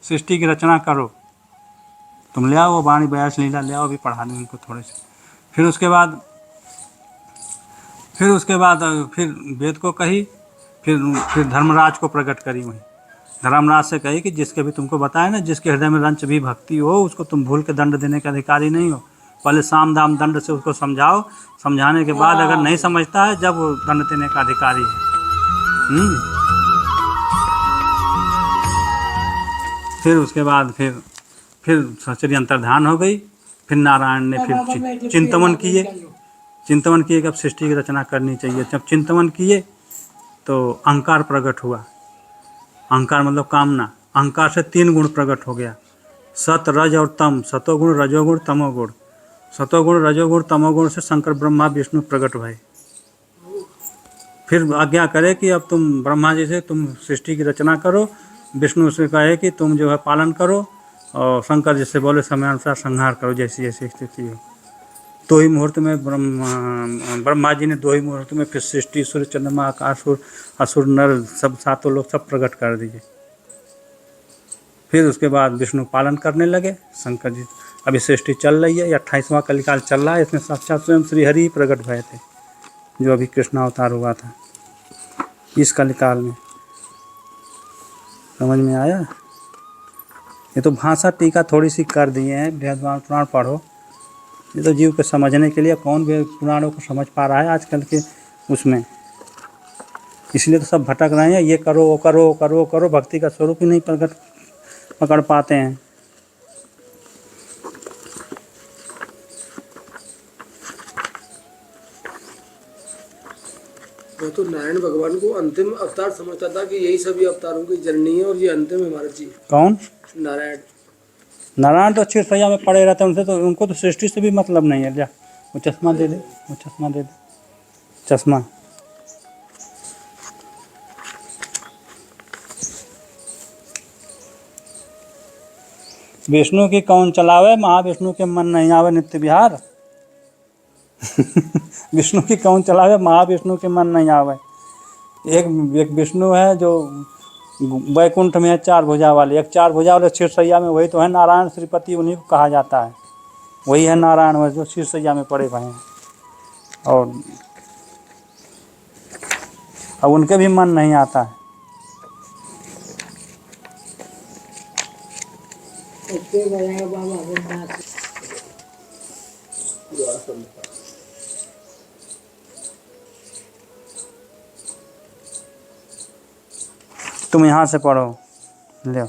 सृष्टि की रचना करो। तुम ले आओ वो वाणी व्यास लीला ले आओ, अभी पढ़ा दें उनको थोड़े से। फिर उसके बाद फिर वेद को कही, फिर धर्मराज को प्रकट करी वहीं। धर्मराज से कही कि जिसके भी तुमको बताया ना, जिसके हृदय में रंच भी भक्ति हो उसको तुम भूल के दंड देने के अधिकारी नहीं हो। पहले साम दाम दंड से उसको समझाओ, समझाने के बाद अगर नहीं समझता है जब वो दंड देने का अधिकारी है। फिर उसके बाद फिर सचरी अंतर्धान हो गई। फिर नारायण ने फिर चिंतवन किए कि अब सृष्टि की रचना करनी चाहिए। जब चिंतवन किए तो अहंकार प्रकट हुआ। अहंकार मतलब कामना। अहंकार से 3 गुण प्रकट हो गया, सत रज और तम। सतोगुण रजोगुण तमोगुण। सतोगुण रजोगुण तमोगुण से शंकर ब्रह्मा विष्णु प्रकट भये। फिर आज्ञा करे कि अब तुम ब्रह्मा जी से तुम सृष्टि की रचना करो, विष्णु से कहे कि तुम जो है पालन करो, और शंकर जी से बोले समयानुसार संहार करो जैसी जैसी स्थिति हो। 2 ही मुहूर्त में ब्रह्मा जी ने 2 ही मुहूर्त में फिर सृष्टि, सूर्य चंद्रमा आकाश असुर नर सब 7 लोग सब प्रकट कर दिए। फिर उसके बाद विष्णु पालन करने लगे। शंकर जी अभी सृष्टि चल रही है, 28वां कलिकाल चल रहा है, इसमें साक्षात स्वयं श्री हरि प्रकट भये थे, जो अभी कृष्णावतार हुआ था इस कलिकाल में। समझ में आया? ये तो भाषा टीका थोड़ी सी कर दिए हैं, वेद पुराण पढ़ो। ये तो जीव के समझने के लिए, कौन भी पुराणों को समझ पा रहा है आजकल के उसमें। इसलिए तो सब भटक रहे हैं, ये करो वो करो करो करो, भक्ति का स्वरूप ही नहीं पकड़ पाते हैं। मैं तो नारायण भगवान को अंतिम अवतार समझता था कि यही सभी अवतारों की जननी है और ये अंतिम है हमारा जी। कौन? नारायण। नारायण तो अच्छी सैया में पड़े रहते हैं, उनसे तो उनको तो सृष्टि से भी मतलब नहीं है। जा वो चश्मा दे दे, वो चश्मा दे दे, चश्मा। विष्णु की कौन चलावे, महाविष्णु के मन नहीं आवे नित्य विहार। विष्णु की कौन चलावे, महाविष्णु के मन नहीं आवे। एक विष्णु है जो वैकुंठ में है 4 भुजा वाले, एक 4 भुजा वाले शीर्षैया में, वही तो है नारायण श्रीपति, उन्हीं को कहा जाता है। वही है नारायण, वह जो शीर्षैया में पड़े हुए हैं। और अब उनके भी मन नहीं आता है। तुम यहाँ से पढ़ो, ले आप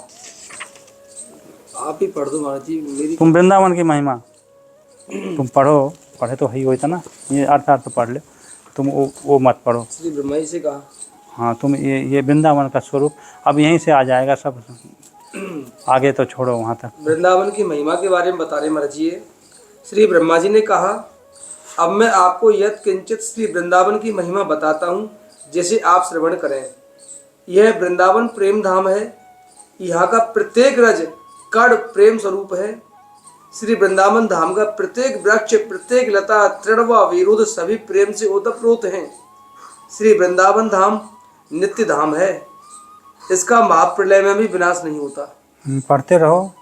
ही पढ़ दो महाराज जी। मेरी तुम वृंदावन की महिमा तुम पढ़ो, पढ़े तो ही होता था ना, ये अर्थ पढ़ ले तुम, वो मत पढ़ो। श्री ब्रह्मा जी से कहा। हाँ तुम ये वृंदावन का स्वरूप अब यहीं से आ जाएगा सब, आगे तो छोड़ो वहाँ तक। वृंदावन की महिमा के बारे में बता रहे महाराज जी। श्री ब्रह्मा जी ने कहा, अब मैं आपको यत् किंचित श्री वृंदावन की महिमा बताता हूँ, जैसे आप श्रवण करें। यह वृंदावन प्रेम धाम है, यहाँ का प्रत्येक रज कण प्रेम स्वरूप है। श्री वृंदावन धाम का प्रत्येक वृक्ष, प्रत्येक लता, तृण व विरुद्ध सभी प्रेम से ओतप्रोत हैं। श्री वृंदावन धाम नित्य धाम है, इसका महाप्रलय में भी विनाश नहीं होता। पढ़ते रहो।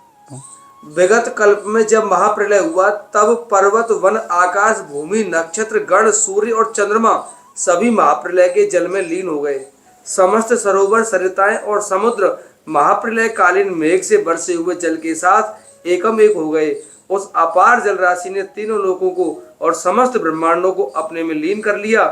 विगत कल्प में जब महाप्रलय हुआ, तब पर्वत, वन, आकाश, भूमि, नक्षत्र, गण, सूर्य और चंद्रमा सभी महाप्रलय के जल में लीन हो गए। समस्त सरोवर, सरिताएं और समुद्र महाप्रलय कालीन मेघ से बरसे हुए जल के साथ एकम एक हो गए। उस अपार जल राशि ने तीनों लोकों को और समस्त ब्रह्मांडों को अपने में लीन कर लिया।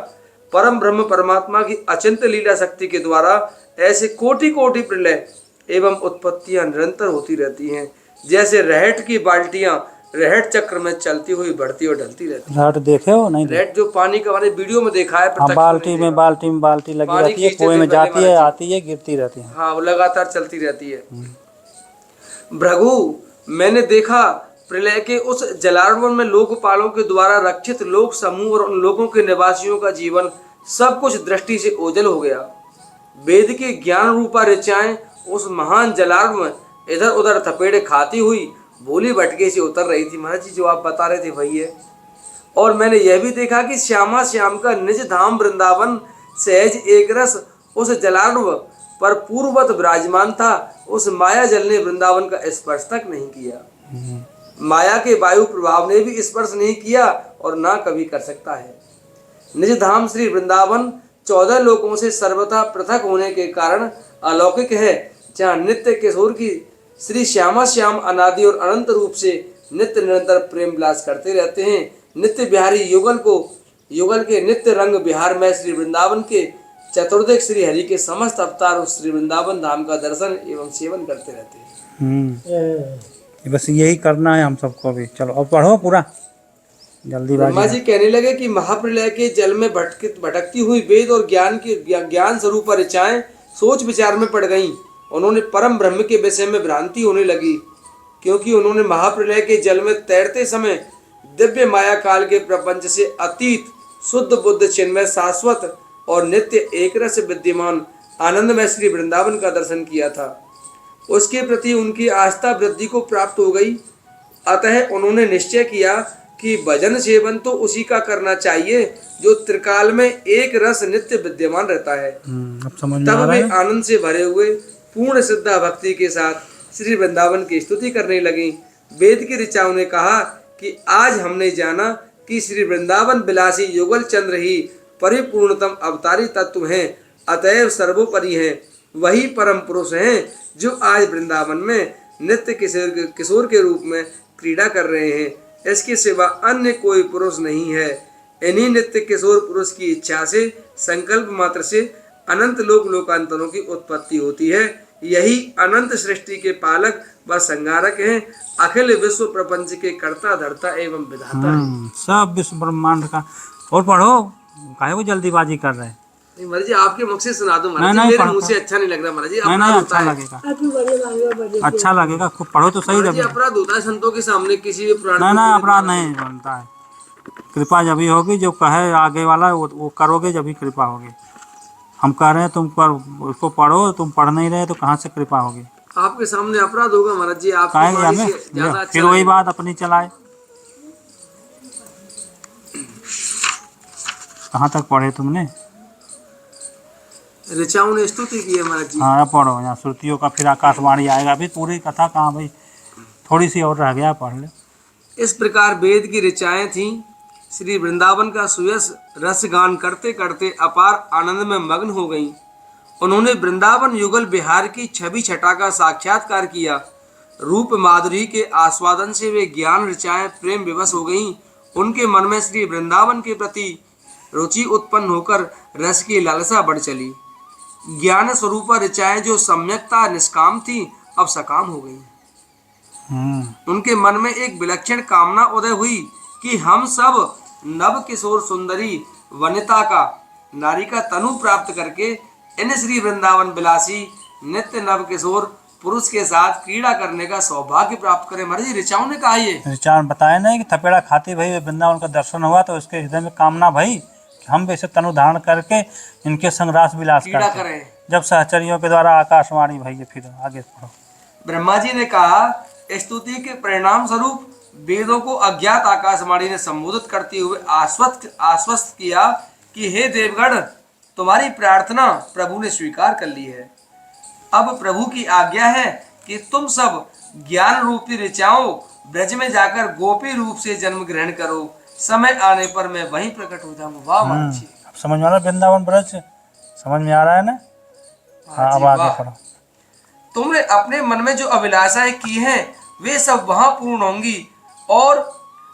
परम ब्रह्म परमात्मा की अचिंत्य लीला शक्ति के द्वारा ऐसे कोटि कोटि प्रलय एवं उत्पत्तियां निरंतर होती रहती हैं, जैसे रहट की बाल्टियां रहट चक्र में चलती हुई बढ़ती और ढलती रहती है। रहट देखे हो? नहीं, रहट जो पानी का मैंने वीडियो में देखा है। हाँ, बाल्टी में बाल्टी लगी रहती है, कुएं में जाती है, आती है, गिरती रहती है। हाँ, वो लगातार चलती रहती है। भृगु, मैंने देखा प्रलय के उस जलार्णव में लोकपालों के द्वारा रक्षित लोक समूह और उन लोगों के निवासियों का जीवन सब कुछ दृष्टि से ओझल हो गया। वेद के ज्ञान रूपा ऋचाएं उस महान जलार्णव में इधर उधर थपेड़े खाती हुई भूली भटके से उतर रही थी। महाराज जी जो आप बता रहे थे वही है। और मैंने यह भी देखा कि श्यामा श्याम का निज धाम वृंदावन सहज एक रस उस जलार्णव पर पूर्ववत विराजमान था, उस माया जल ने वृंदावन का स्पर्श तक नहीं किया। माया के वायु प्रभाव ने भी स्पर्श नहीं किया और ना कभी कर सकता है। निज धाम श्री वृंदावन 14 लोकों से सर्वथा पृथक होने के कारण अलौकिक है, जहाँ नित्य किशोर की श्री श्यामा श्याम अनादि और अनंत रूप से नित्य निरंतर प्रेम विलास करते रहते हैं। नित्य बिहारी युगल के नित्य रंग बिहार में श्री वृंदावन के चतुर्दिक श्री हरि के समस्त अवतार उस श्री वृंदावन धाम का दर्शन एवं सेवन करते रहते हैं। बस यही करना है हम सबको भी। चलो अब पढ़ो पूरा जल्दी। ब्रह्मा जी कहने लगे कि महाप्रलय के जल में भटकती हुई वेद और ज्ञान स्वरूप ऋचाएं सोच विचार में पड़ गईं। उन्होंने परम ब्रह्म के विषय में भ्रांति होने लगी, क्योंकि उन्होंने महाप्रलय के जल में तैरते समय दिव्य माया काल के प्रपंच से अतीत शुद्ध बुद्ध चिन्मय शाश्वत और नित्य एक रस विद्यमान आनंद में श्री वृंदावन का दर्शन किया था। उसके प्रति उनकी आस्था वृद्धि को प्राप्त हो गई। अतः उन्होंने निश्चय किया कि भजन सेवन तो उसी का करना चाहिए जो त्रिकाल में एक रस नित्य विद्यमान रहता है। तब वे आनंद से भरे हुए पूर्ण सिद्धा भक्ति के साथ श्री वृंदावन की स्तुति करने लगी। वेद की ऋचाओं ने कहा कि आज हमने जाना कि श्री वृंदावन विलासी युगल चंद्र ही परिपूर्णतम अवतारी तत्व हैं, अतएव सर्वोपरि हैं। वही परम पुरुष हैं जो आज वृंदावन में नित्य किशोर के रूप में क्रीड़ा कर रहे हैं। इसके सिवा अन्य कोई पुरुष नहीं है। इन्हीं नित्य किशोर पुरुष की इच्छा से संकल्प मात्र से अनंत लोकांतरों की उत्पत्ति होती है। यही अनंत सृष्टि के पालक व संहारक हैं, अखिल विश्व प्रपंच के कर्ता धर्ता एवं विधाता हैं। सब विश्व ब्रह्मांड का। और पढ़ो, काहे को जल्दीबाजी कर रहे हैं? महाराज जी आपके मुख से सुना दो महाराज जी, मेरे मुंह से अच्छा नहीं लग रहा महाराज जी। नहीं अच्छा लगेगा, अच्छा लगेगा। खूब पढ़ो तो सही। जब अपराध होता है संतों के सामने किसी भी पुराण नहीं अपराध नहीं बनता है। कृपा जब ही होगी, जो कहे आगे वाला वो करोगे, जब ही कृपा होगी। हम कह रहे हैं तुम पर उसको पढ़ो, तुम पढ़ नहीं रहे तो कहाँ से कृपा होगी? आपके सामने अपराध होगा महाराज जी। आप फिर वही बात अपनी चलाए। कहाँ तक पढ़े तुमने? ऋचाओं ने स्तुति की है महाराज जी। हाँ पढ़ो, यहाँ श्रुतियों का फिर आकाशवाणी आएगा। अभी पूरी कथा कहाँ भाई, थोड़ी सी और रह गया, पढ़ ले। इस प्रकार वेद की ऋचाएं थीं। श्री वृंदावन का सुयस रस गान करते करते अपार आनंद में मग्न हो गईं। उन्होंने वृंदावन युगल बिहार की छवि छटा का साक्षात्कार किया। रूप माधुरी के आस्वादन से वे ज्ञान ऋचाएं प्रेम विवश हो गईं। उनके मन में श्री वृंदावन के प्रति रुचि उत्पन्न होकर रस की लालसा बढ़ चली। ज्ञान स्वरूप ऋचाएं जो सम्यकता निष्काम थी, अब सकाम हो गई। उनके मन में एक विलक्षण कामना उदय हुई कि हम सब नव किशोर सुंदरी वनिता का नारी का तनु प्राप्त करके इन श्री वृंदावन विलासी नित्य नव किशोर पुरुष के साथ क्रीड़ा करने का सौभाग्य प्राप्त करें। महाराज ऋचाओं ने कहा, ये ऋचाओं बताया नहीं कि थपेड़ा खाती भाई वृंदावन का दर्शन हुआ तो उसके हृदय में कामना भई कि हम वैसे तनु धारण करके इनके संग रास विलास करें। जब सहचरियों के द्वारा आकाशवाणी भई। फिर आगे पढ़ो। ब्रह्मा जी ने कहा, स्तुति के परिणाम स्वरूप वेदों को अज्ञात आकाशवाणी ने संबोधित करते हुए आश्वस्त किया कि हे देवगण, तुम्हारी प्रार्थना प्रभु ने स्वीकार कर ली है। अब प्रभु की आज्ञा है कि तुम सब ज्ञान रूपी ऋचाओं ब्रज में जाकर गोपी रूप से जन्म ग्रहण करो। समय आने पर मैं वहीं प्रकट हो जाऊंगा। वाह महाराज, अब समझ में आ रहा है वृंदावन ब्रज? समझ में आ रहा है ना? हाँ अब आगे पढ़ो। तुमने अपने मन में जो अभिलाषाएं की हैं वे सब वहां पूर्ण होंगी और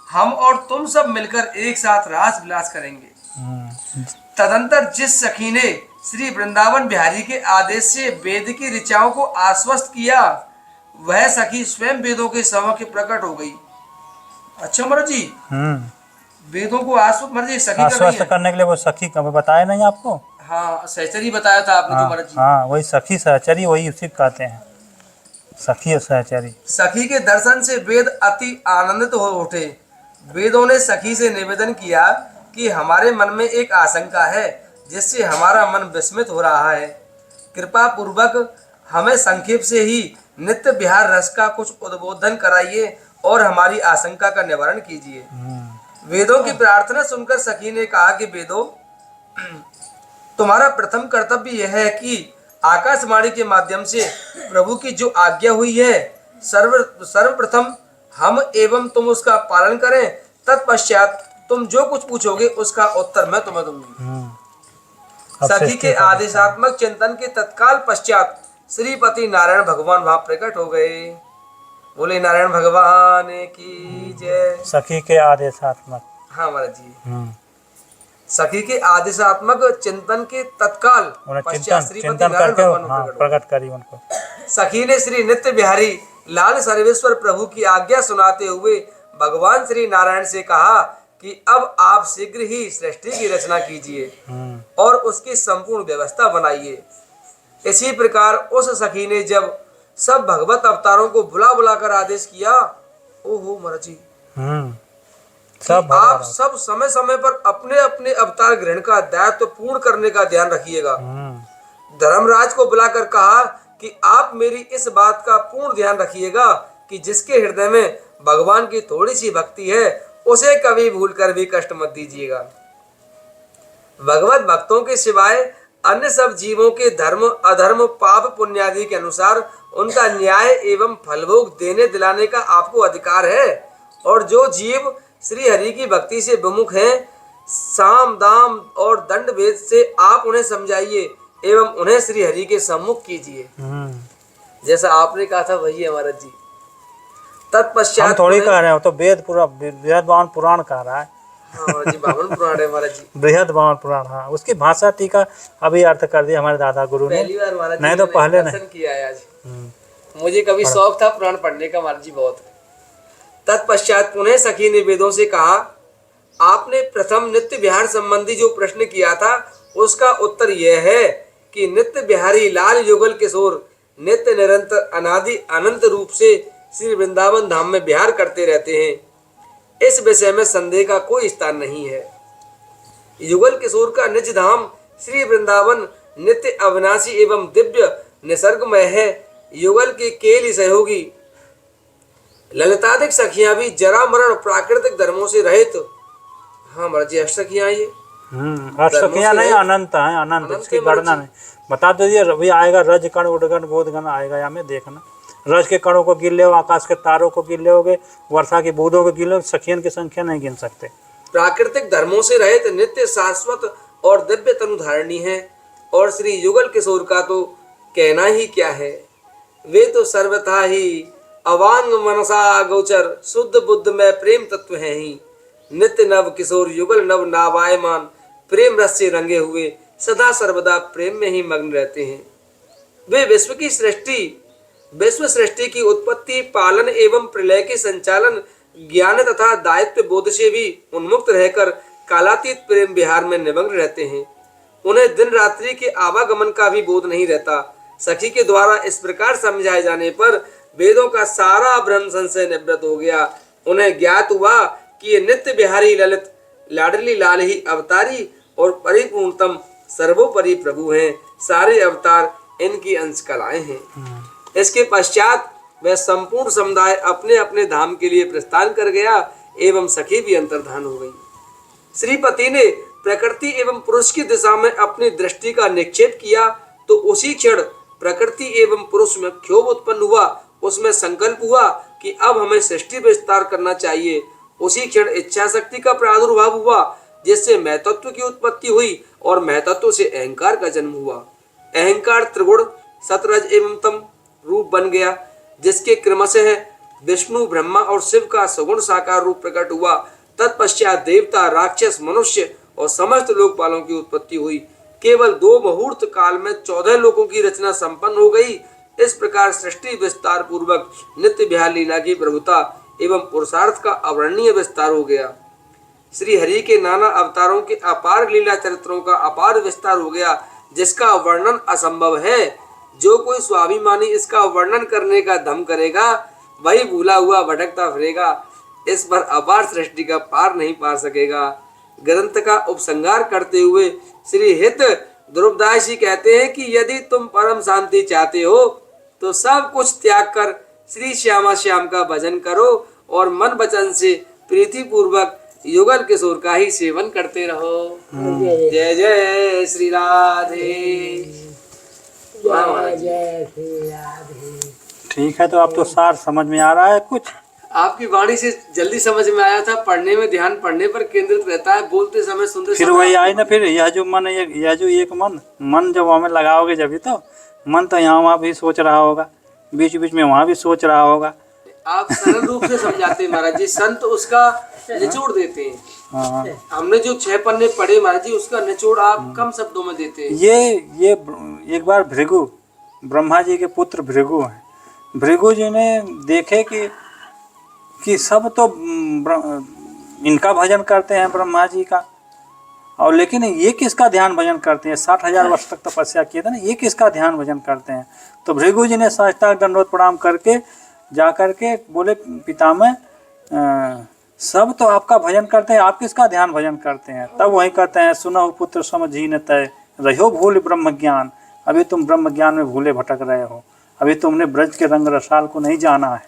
हम और तुम सब मिलकर एक साथ रास विलास करेंगे। तदंतर जिस सखी ने श्री वृंदावन बिहारी के आदेश से वेद की ऋचाओं को आश्वस्त किया, वह सखी स्वयं वेदों के समक्ष प्रकट हो गई। अच्छा महाराज जी, वेदों को आश्वस्त करने के लिए वो सखी का बताया नहीं आपको? हाँ सहचरी बताया था आपने। हाँ, हाँ वही सखी सहचरी, वही उसी कहते हैं, सखी और सहचरी। सखी के दर्शन से वेद अति आनंदित हो उठे। वेदों ने सखी से निवेदन किया कि हमारे मन में एक आशंका है जिससे हमारा मन विस्मित हो रहा है। कृपा पूर्वक हमें संक्षेप से ही नित्य बिहार रस का कुछ उद्बोधन कराइए और हमारी आशंका का निवारण कीजिए। वेदों की प्रार्थना सुनकर सखी ने कहा कि वेदों, तुम्हारा प्रथम कर्तव्य यह है कि आकाशवाणी के माध्यम से प्रभु की जो आज्ञा हुई है सर्वप्रथम हम एवं तुम उसका पालन करें, तत्पश्चात तुम जो कुछ पूछोगे उसका उत्तर मैं तुम्हें दूंगी। अब सखी सृष्टि के का आदेशात्मक चिंतन के तत्काल पश्चात श्रीपति नारायण भगवान वहां प्रकट हो गए। बोले नारायण भगवान की जय। सखी के आदेशात्मक। हाँ महाराज जी, सखी के आदेशात्मक चिंतन के तत्काल उन्हें पश्चात चिंतन श्रीपति चिंतन नारायण करके भगवान हाँ प्रकट हो प्रकट करी उनको। सखी ने श्री नित्य बिहारी लाल सर्वेश्वर प्रभु की आज्ञा सुनाते हुए भगवान श्री नारायण से कहा कि अब आप शीघ्र ही सृष्टि की रचना कीजिए और उसकी संपूर्ण व्यवस्था बनाइए। इसी प्रकार उस सखी ने जब सब भगवत अवतारों को बुला बुलाकर आदेश किया, ओहो महाराज जी, सब आप सब समय समय पर अपने अपने अवतार ग्रहण का दायित्व पूर्ण करने का ध्यान रखिएगा। धर्मराज को बुलाकर कहा कि आप मेरी इस बात का पूर्ण ध्यान रखिएगा कि जिसके हृदय में भगवान की थोड़ी सी भक्ति है उसे कभी भूलकर भी कष्ट मत दीजिएगा। भगवत भक्तों के सिवाय अन्य सब जीवों के धर्म अधर्म पाप पुण्यादि के अनुसार उनका न्याय एवं फलभोग देने दिलाने का आपको अधिकार है। और जो जीव श्री हरि की भक्ति से विमुख हैं, साम दाम और दंड भेद से आप उन्हें समझाइए एवं उन्हें श्री हरि के सम्मुख कीजिए। जैसा आपने कहा था वही है महाराज जी। तत्पश्चात हम थोड़ी कह रहे हो, तो वेद पूरा बृहद बावन पुराण कह रहा है। हाँ महाराज जी, बावन पुराण है महाराज जी, बृहद बावन पुराण। हाँ, उसकी भाषा टीका अभी अर्थ कर दिया हमारे दादा गुरु ने। पहली बार महाराज जी नहीं तो पहले दर्शन किया है आज। मुझे कभी शौक था पुराण पढ़ने का महाराज जी बहुत। तत्पश्चात पुनः सखी ने वेदों से कहा, आपने प्रथम नित्य विहार संबंधी जो प्रश्न किया था उसका उत्तर यह है कि नित्य बिहारी लाल युगल किशोर नित्य निरंतर अनादि अनंत रूप से श्री वृंदावन धाम में विहार करते रहते हैं। इस विषय में संदेह का कोई स्थान नहीं है। युगल किशोर का निज धाम श्री वृंदावन नित्य अविनाशी एवं दिव्य निसर्गमय है। युगल के केली सहयोगी ललितादिक सखियां भी जरा मरण प्राकृतिक धर्मों से रहित। हाँ महाराज जी, अष्टसखियां ये अष्टसखियां नहीं, अनंत है, अनंत, इसकी गणना नहीं। बता दीजिए अभी आएगा रज कण उडगण बोधगण आएगा, या में देखना रज के कणों को गिन ले, आकाश के तारों को गिन लोगे, वर्षा की बूंदों को गिन लो, सखियन की संख्या नहीं गिन सकते। प्राकृतिक धर्मों से रहित नित्य शाश्वत और दिव्य तनु धारणी है। और श्री युगल किशोर का तो कहना ही क्या है, वे तो सर्वथा ही अवांग मनसा गोचर शुद्ध बुद्ध में प्रेम तत्व है ही। नित्य नव किशोर युगल नव नावायमान प्रेम रस से रंगे हुए सदा सर्वदा प्रेम में ही मग्न रहते हैं। वे विश्व सृष्टि की उत्पत्ति पालन एवं प्रलय के संचालन ज्ञान तथा दायित्व बोध से भी उन्मुक्त रहकर कालातीत प्रेम विहार में निमग्न रहते हैं। उन्हें दिन रात्रि के आवागमन का भी बोध नहीं रहता। सखी के द्वारा इस प्रकार समझाए जाने पर वेदों का सारा भ्रम संशय निवृत्त हो गया। उन्हें ज्ञात हुआ कि ये नित्य बिहारी ललित लाडली लाल ही अवतारी और परिपूर्णतम सर्वोपरि प्रभु हैं। सारे अवतार इनकी अंश कलाएं हैं। इसके पश्चात वह संपूर्ण समुदाय अपने अपने धाम के लिए प्रस्थान कर गया एवं सखी भी अंतर्धान हो गई। श्रीपति ने प्रकृति एवं पुरुष की दिशा में अपनी दृष्टि का निक्षेप किया तो उसी क्षण प्रकृति एवं पुरुष में क्षोभ उत्पन्न हुआ। उसमें संकल्प हुआ कि अब हमें सृष्टि विस्तार करना चाहिए। उसी क्षण इच्छा शक्ति का प्रादुर्भाव हुआ जिससे महतत्व की उत्पत्ति हुई और महतत्व से अहंकार का जन्म हुआ। अहंकार त्रिगुण सतरज एवं तम रूप बन गया, जिसके क्रमशः विष्णु ब्रह्मा और शिव का सगुण साकार रूप प्रकट हुआ। तत्पश्चात देवता राक्षस मनुष्य और समस्त लोकपालों की उत्पत्ति हुई। केवल 2 मुहूर्त काल में 14 लोकों की रचना संपन्न हो गई। इस प्रकार सृष्टि विस्तार पूर्वक नित्य विहार लीला की प्रभुता एवं पुरुषार्थ का अवर्णनीय विस्तार हो गया। श्री हरि के नाना अवतारों के अपार लीला चरित्रों का अपार विस्तार हो गया, जिसका वर्णन असंभव है। जो कोई स्वाभिमानी इसका वर्णन करने का दम करेगा वही भूला हुआ भटकता फिरेगा। इस पर अपार सृष्टि का पार नहीं पा सकेगा। ग्रंथ का उपसंहार करते हुए श्री हित ध्रुवदास जी कहते हैं कि यदि तुम परम शांति चाहते हो तो सब कुछ त्याग कर श्री श्यामा श्याम का भजन करो और मन वचन से प्रीति पूर्वक युगल किशोर का ही सेवन करते रहो। जय जय श्री राधे। वाह महाराज जी। जय श्री राधे। ठीक है, तो अब तो सार समझ में आ रहा है कुछ। आपकी वाणी से जल्दी समझ में आया था, पढ़ने में ध्यान पढ़ने पर केंद्रित रहता है, बोलते समय सुनते फिर समय वही आई ना, फिर यह जो मन है, यह जो एक मन जब हमें लगाओगे जब तो मन तो यहाँ वहाँ भी सोच रहा होगा, बीच बीच में वहाँ भी सोच रहा होगा। आप सरल रूप से समझाते हैं महाराज जी, संत उसका निचोड़ देते हैं। हाँ, हमने जो 6 पन्ने पढ़े महाराज जी, उसका निचोड़ आप कम शब्दों में देते हैं। ये एक बार भृगु, ब्रह्मा जी के पुत्र भृगु हैं। भृगु जी ने देखे कि सब तो इनका भजन करते हैं ब्रह्मा जी का, और लेकिन ये किसका ध्यान भजन करते हैं, 60,000 वर्ष तक तपस्या किए थे ना, ये किसका ध्यान भजन करते हैं। तो भृगु जी ने साष्टांग दंडवत प्रणाम करके जा करके बोले, पितामह सब तो आपका भजन करते हैं, आप किसका ध्यान भजन करते हैं। तब वही कहते हैं, सुनो पुत्र समझी न तय, रहो भूल ब्रह्म ज्ञान। अभी तुम ब्रह्म ज्ञान में भूले भटक रहे हो, अभी तुमने ब्रज के रंग रसाल को नहीं जाना है।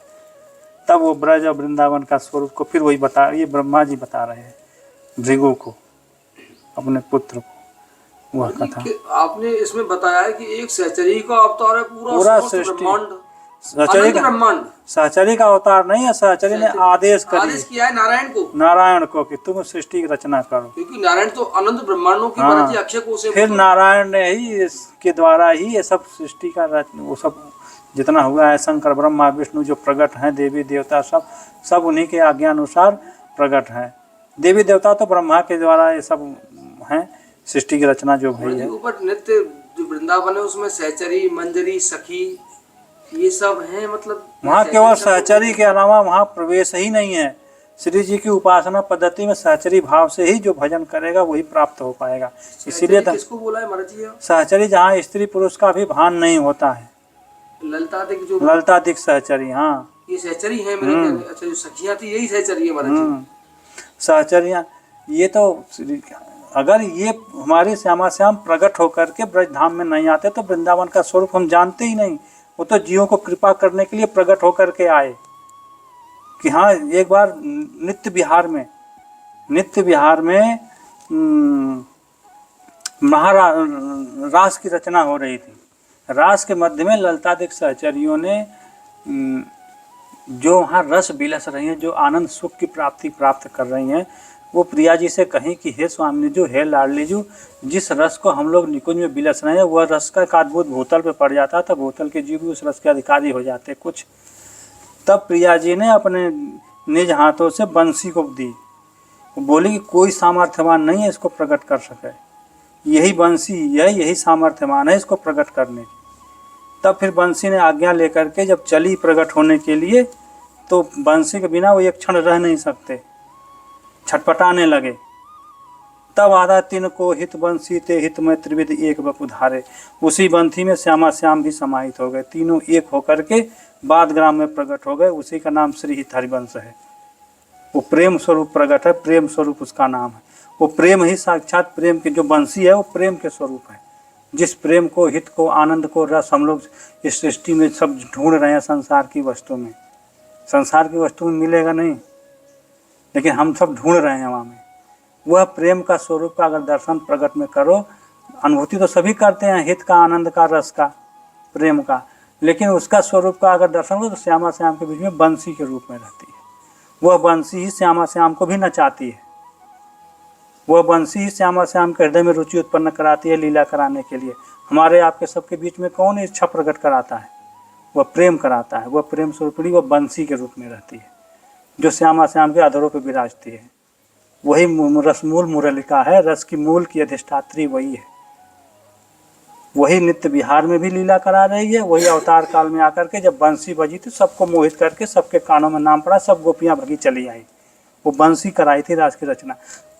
तब वो ब्रज और वृंदावन का स्वरूप को फिर वही ये ब्रह्मा जी बता रहे हैं भृगु को, अपने पुत्र को, वह कथा। आपने इसमें बताया है कि एक सहचरी का अवतार है, पूरा सृष्टि ब्रह्मांड, सहचरी का ब्रह्मांड। सहचरी का अवतार नहीं है, सहचरी ने आदेश किया है नारायण को कि तुम सृष्टि की रचना करो, क्योंकि नारायण तो अनंत ब्रह्मांडों की हाँ। महाराज जी अक्षय कोश है। फिर नारायण ने ही इसके द्वारा ही ये सब सृष्टि का वो सब जितना हुआ है, शंकर ब्रह्मा विष्णु जो प्रकट हैं, देवी देवता सब उन्हीं के आज्ञा अनुसार प्रकट हैं। देवी देवता तो ब्रह्मा के द्वारा ये सब हैं, सृष्टि की रचना जो हुई है। ऊपर नित्य जो वृंदावन है उसमें सहचरी, मंजरी, सखी, ये सब हैं। मतलब वहाँ केवल सहचरी के अलावा वहाँ प्रवेश ही नहीं है। श्री जी की उपासना पद्धति में सहचरी भाव से ही जो भजन करेगा वही प्राप्त हो पाएगा। इसीलिए किसको बोला है महाराज जी? सहचरी जहाँ स्त्री पुरुष का भी भान नहीं होता है, ललतादिक सहचरी। हाँ, ये सहचरी है मेरे। अच्छा, जो सखियां थी यही सहचरी है महाराज जी। सहचरियाँ ये तो अगर ये हमारे श्यामा श्याम प्रकट होकर के ब्रज धाम में नहीं आते तो वृंदावन का स्वरूप हम जानते ही नहीं। वो तो जीवों को कृपा करने के लिए प्रकट होकर के आए कि हाँ, एक बार नित्य विहार में रास की रचना हो रही थी। रास के मध्य में ललतादिक सहचरियों ने जो वहाँ रस बिलस रही हैं, जो आनंद सुख की प्राप्ति प्राप्त कर रही हैं, वो प्रिया जी से कहीं कि हे स्वामी जी, हे लाडली जी, जिस रस को हम लोग निकुंज में बिलस रहे हैं वह रस का एक अद्भुत भूतल पे पड़ जाता था, भूतल के जीव भी उस रस के अधिकारी हो जाते कुछ। तब प्रिया जी ने अपने निज हाथों से बंसी को दी, बोली कि कोई सामर्थ्यवान नहीं है इसको प्रकट कर सके, यही बंसी यही सामर्थ्यवान है इसको प्रकट करने की। तब फिर बंसी ने आज्ञा लेकर के जब चली प्रकट होने के लिए, तो बंसी के बिना वो एक क्षण रह नहीं सकते, छटपटाने लगे। तब आधा तीन को हित बंसी ते हित में त्रिविध एक बपुधारे, उसी बंसी में श्यामा श्याम भी समाहित हो गए। तीनों एक होकर के बाद ग्राम में प्रकट हो गए। उसी का नाम श्री हित हरिवंश है। वो प्रेम स्वरूप प्रकट है, प्रेम स्वरूप उसका नाम है। वो प्रेम ही साक्षात प्रेम की जो बंसी है वो प्रेम के स्वरूप है। जिस प्रेम को, हित को, आनंद को, रस हम लोग इस सृष्टि में सब ढूंढ रहे हैं संसार की वस्तु में। संसार की वस्तु में मिलेगा नहीं, लेकिन हम सब ढूंढ रहे हैं वहाँ में। वह प्रेम का स्वरूप का अगर दर्शन प्रकट में करो, अनुभूति तो सभी करते हैं हित का, आनंद का, रस का, प्रेम का, लेकिन उसका स्वरूप का अगर दर्शन करो तो श्यामा श्याम के बीच में बंसी के रूप में रहती है। वह बंसी ही श्यामा श्याम को भी नचाती है। वह बंसी ही श्यामा श्याम के हृदय में रुचि उत्पन्न कराती है लीला कराने के लिए। हमारे आपके सबके बीच में कौन इच्छा प्रकट कराता है? वह प्रेम कराता है। वह प्रेम स्वरूपणी वह बंसी के रूप में रहती है जो श्यामा श्याम के अधरों पर विराजती है। वही रसमूल मुरलिका है, रस की मूल की अधिष्ठात्री वही है। वही नित्य विहार में भी लीला करा रही है। वही अवतार काल में आकर के जब बंसी बजी थी सबको मोहित करके सबके कानों में नाम पड़ा, सब गोपियाँ भगी चली आई। वो बंसी कराई थी रास की रचना।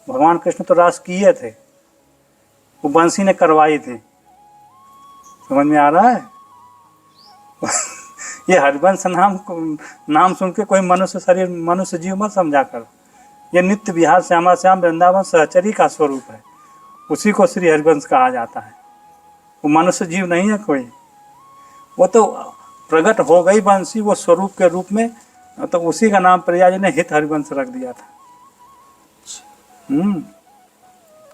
भगवान कृष्ण तो रास किए थे, वो बंसी ने करवाई थी। समझ में आ रहा है? ये हरिवंश नाम सुन के कोई मनुष्य जीव मत समझा करो। ये नित्य विहार श्यामा श्याम वृंदावन सहचरी का स्वरूप है। उसी को श्री हरिवंश कहा जाता है। वो मनुष्य जीव नहीं है कोई। वो तो प्रकट हो गई बंसी वो स्वरूप के रूप में, तो उसी का नाम प्रिया जी ने हित हरिवंश रख दिया था।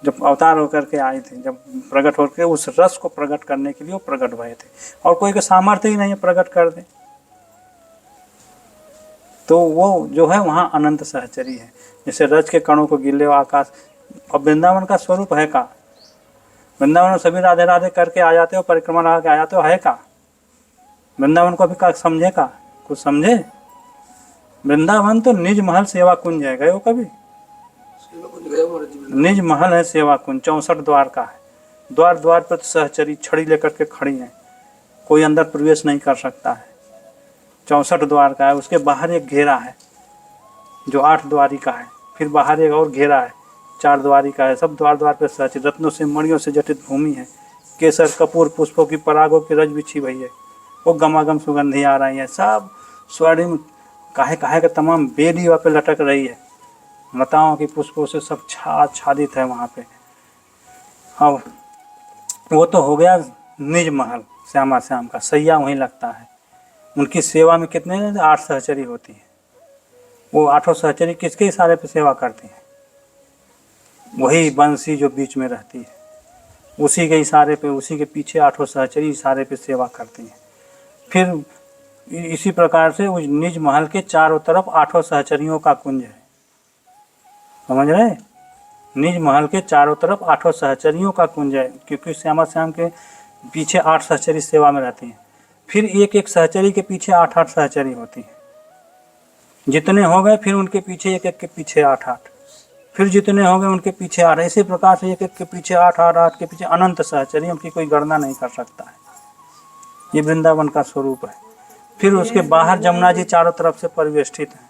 जब अवतार होकर के आए थे, जब प्रकट होकर उस रस को प्रकट करने के लिए वो प्रकट हुए थे, और कोई का सामर्थ्य ही नहीं है प्रकट कर दे। तो वो जो है वहाँ अनंत सहचरी है, जैसे रज के कणों को गिले आकाश। अब वृंदावन का स्वरूप है का? वृंदावन में सभी राधे राधे करके आ जाते हो, परिक्रमा लगा के आ जाते हो, है का? वृंदावन को अभी का समझे का? कुछ समझे? वृंदावन तो निज महल सेवा कुंज है, गए हो कभी? निज महल है सेवा कुंज, 64 द्वार का है। द्वार द्वार पर सहचरी छड़ी लेकर के खड़ी है, कोई अंदर प्रवेश नहीं कर सकता है। 64 द्वार का है। उसके बाहर एक घेरा है जो 8 द्वारी का है, फिर बाहर एक और घेरा है 4 द्वारी का है। सब द्वार द्वार पर सहचरी, रत्नों से मणियों से जटित भूमि है। केसर कपूर पुष्पों की परागों की रज बिछी हुई है, वो गमागम सुगंधी आ रही है। सब स्वर्णिम काहे काहे का तमाम बेली वहाँ पे लटक रही है, लताओं की पुष्पों से सब आच्छादित है वहाँ पे। अब वो तो हो गया निज महल श्यामा श्याम का, सैया वहीं लगता है। उनकी सेवा में कितने 8 सहचरी होती है। वो 8 सहचरी किसके इशारे पे सेवा करती है? वही बंसी जो बीच में रहती है, उसी के इशारे पे, उसी के पीछे 8 सहचरी इशारे पे सेवा करती हैं। फिर इसी प्रकार से उस निज महल के चारों तरफ 8 सहचरियों का कुंज है, समझ रहे? निज महल के चारों तरफ 8 सहचरियों का कुंज है, क्योंकि श्यामा श्याम के पीछे 8 सहचरी सेवा में रहती हैं। फिर एक एक सहचरी के पीछे 8 सहचरी होती हैं। जितने हो गए फिर उनके पीछे एक एक के पीछे 8, फिर जितने हो गए उनके पीछे 8। इसी प्रकार से एक एक के पीछे 8 के पीछे अनंत सहचरी, उनकी कोई गणना नहीं कर सकता है। ये वृंदावन का स्वरूप है। फिर उसके बाहर जमुना जी चारों तरफ से परिवेष्टित है,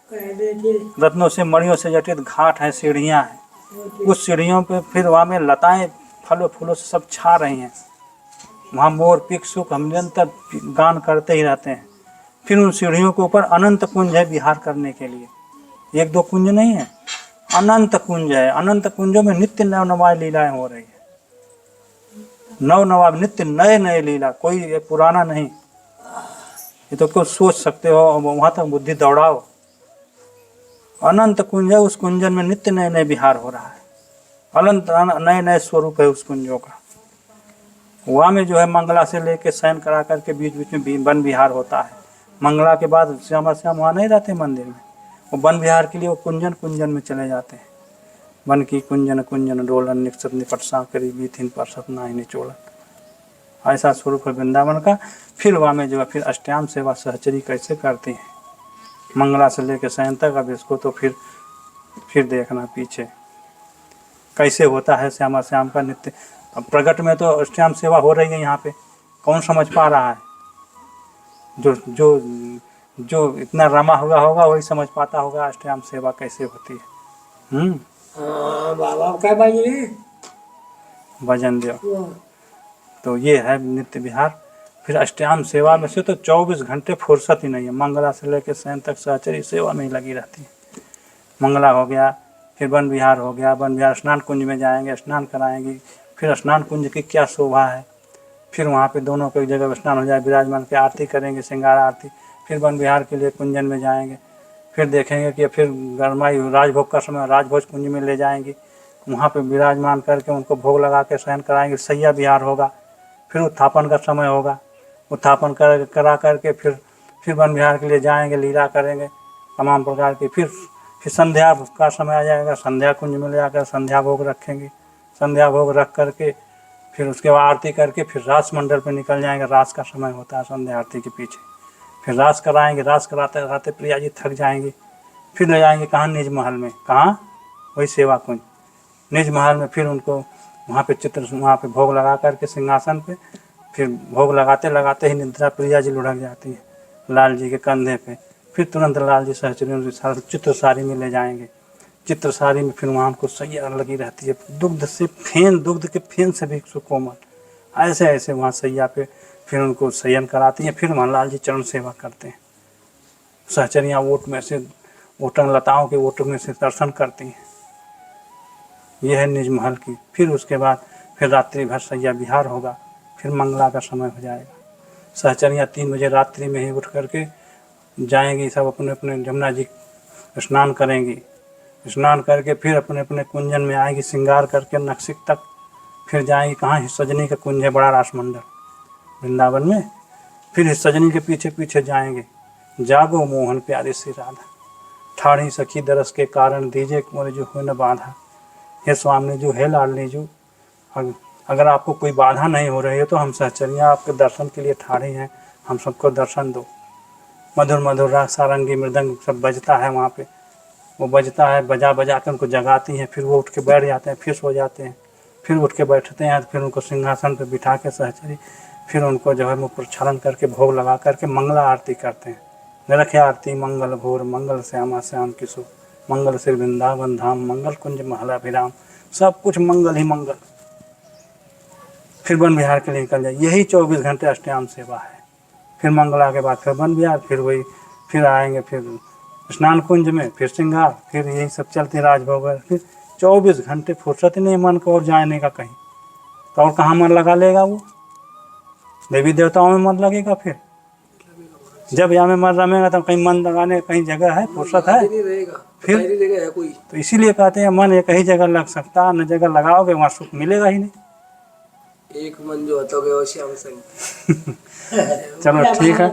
रत्नों से मणियों से जटित घाट है, सीढ़ियाँ हैं। उस सीढ़ियों पे फिर वहाँ में लताएं फलों फूलों से सब छा रही हैं। वहाँ मोर पिक सुख हम निरंतर गान करते ही रहते हैं। फिर उन सीढ़ियों के ऊपर अनंत कुंज है विहार करने के लिए, 1-2 कुंज नहीं है, अनंत कुंज है। अनंत कुंजों में नित्य नवनवाय लीलाएं हो रही है, नव नित्य नए नए लीला, कोई पुराना नहीं। ये तो कुछ सोच सकते हो, वहाँ तक बुद्धि दौड़ाओ। अनंत कुंज है, उस कुंजन में नित्य नए नए विहार हो रहा है, अनंत नए नए स्वरूप है उस कुंजों का। वहाँ में जो है मंगला से लेके शयन करा करके बीच बीच में वन विहार होता है। मंगला के बाद श्यामा श्याम वहाँ नहीं रहते मंदिर में, वो वन विहार के लिए वो कुंजन कुंजन में चले जाते हैं। वन की कुंजन कुंजन डोलन निकसत निपट सांकरी बीथिन परसत नाहि निचोलन, ऐसा स्वरूप है वृंदावन का। फिर वहाँ में जो है फिर अष्टयाम सेवा सहचरी कैसे करती हैं, मंगला से लेकर शयन तक। अब इसको तो फिर देखना पीछे कैसे होता है श्यामा श्याम का नित्य। अब प्रगट में तो अष्टयाम सेवा हो रही है यहाँ पे, कौन समझ पा रहा है? जो जो जो इतना रमा हुआ होगा वही समझ पाता होगा अष्टयाम सेवा कैसे होती है। बाबा क्या बाजी भजन देव। तो ये है नित्य विहार। फिर अष्टयाम सेवा में से तो 24 घंटे फुर्सत ही नहीं है, मंगला से लेकर शयन तक सहचरी सेवा में ही लगी रहती है। मंगला हो गया, फिर वन विहार हो गया, वन विहार स्नान कुंज में जाएंगे, स्नान कराएंगे। फिर स्नान कुंज की क्या शोभा है, फिर वहाँ पे दोनों को एक जगह स्नान हो जाए, विराजमान की आरती करेंगे, श्रृंगार आरती। फिर वन विहार के लिए कुंजन में जाएंगे, फिर देखेंगे कि फिर गरमाई राजभोग का समय राजभोज कुंज में ले जाएंगे, वहाँ पे विराजमान करके उनको भोग लगा के शयन कराएंगे। सैया विहार होगा, फिर उत्थापन का समय होगा, उत्थापन करा करके फिर वन विहार के लिए जाएंगे, लीला करेंगे तमाम प्रकार की। फिर संध्या का समय आ जाएगा, संध्या कुंज में ले जाकर संध्या भोग रखेंगे, संध्या भोग रख करके फिर उसके बाद आरती करके फिर रास मंडल पे निकल जाएंगे। रास का समय होता है संध्या आरती के पीछे, फिर रास कराएंगे। रास कराते कराते प्रिया जी थक जाएंगे, फिर ले जाएंगे कहाँ? निज महल में। कहाँ? वही सेवा कुंज निज महल में। फिर उनको वहाँ पे वहाँ पे भोग लगा करके सिंहासन पे, फिर भोग लगाते लगाते ही निद्रा प्रिया जी लुढ़क जाती है लाल जी के कंधे पे। फिर तुरंत लाल जी सहचरी चित्र सारी में ले जाएंगे। चित्र सारी में फिर वहाँ उनको सैया लगी रहती है, दुग्ध से फेन, दुग्ध के फेन से भी सुकोमल, ऐसे ऐसे वहाँ सैया पे फिर उनको शयन कराती हैं। फिर वहाँ लाल जी चरण सेवा करते हैं। सहचरियाँ ओट में से, ओटन लताओं के ओट में से दर्शन करती हैं। यह है निज महल की। फिर उसके बाद फिर रात्रि भर सैया विहार होगा, फिर मंगला का समय हो जाएगा। सहचरियाँ 3 बजे रात्रि में ही उठ करके जाएंगी, सब अपने अपने जमुना जी स्नान करेंगी। स्नान करके फिर अपने अपने कुंजन में आएंगी, श्रृंगार करके नक्सिक तक। फिर जाएंगी कहाँ, सजनी का कुंज है, बड़ा रासमंडल वृंदावन में। फिर सजनी के पीछे पीछे जाएंगे। जागो मोहन प्यारी सी राधा, ठाड़ी सखी दरस के कारण, दीजे कुंवर जो हो न बाधा। हे स्वामी जो, हे लाडली जो, अगर आपको कोई बाधा नहीं हो रही है तो हम सहचरियाँ आपके दर्शन के लिए ठाड़ी हैं, हम सबको दर्शन दो। मधुर मधुर राग सारंगी मृदंग सब बजता है वहाँ पे, वो बजता है, बजा बजा के उनको जगाती हैं। फिर वो उठ के बैठ जाते हैं, फिर सो जाते हैं। फिर उठ के बैठते हैं, फिर उनको सिंहासन पे बिठा के सहचरी फिर उनको जो है मुख प्रक्षालन करके भोग लगा करके मंगला आरती करते हैं। निरखे आरती मंगल भोर, मंगल श्यामा श्याम किशोर, मंगल श्री वृंदावन धाम, मंगल कुंज महलाभिराम, सब कुछ मंगल ही मंगल। फिर वन विहार के लिए निकल जाए। यही 24 घंटे अष्टयाम सेवा है। फिर मंगला के बाद फिर वन विहार, फिर वही फिर आएंगे, फिर स्नान कुंज में, फिर श्रृंगार, फिर यही सब चलते राजभोग। फिर 24 घंटे फुर्सत ही नहीं मन को और जाने का कहीं, तो और कहाँ मन लगा लेगा वो? देवी देवताओं में मन लगेगा। फिर जब यहाँ में मन रमेगा तब कहीं मन लगाने कहीं जगह है, फुर्सत है? फिर है कोई। तो इसीलिए कहते हैं मन एक ही जगह लग सकता, न जगह लगाओगे वहाँ सुख मिलेगा ही नहीं। एक मन जो होता है श्याम संग। चलो ठीक है,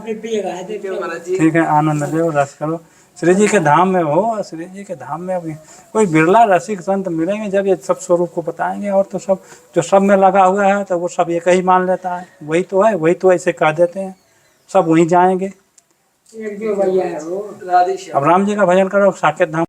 ठीक है, आनंद लो, रस करो। श्री जी के धाम में हो, श्री जी के धाम में अभी कोई बिरला रसिक संत मिलेंगे जब ये सब स्वरूप को बताएंगे। और तो सब जो सब में लगा हुआ है तो वो सब एक ही मान लेता है, वही तो है, वही तो ऐसे कह देते हैं, सब वहीं जाएंगे। राधे श्याम। अब राम जी का भजन करो, साकेत धाम।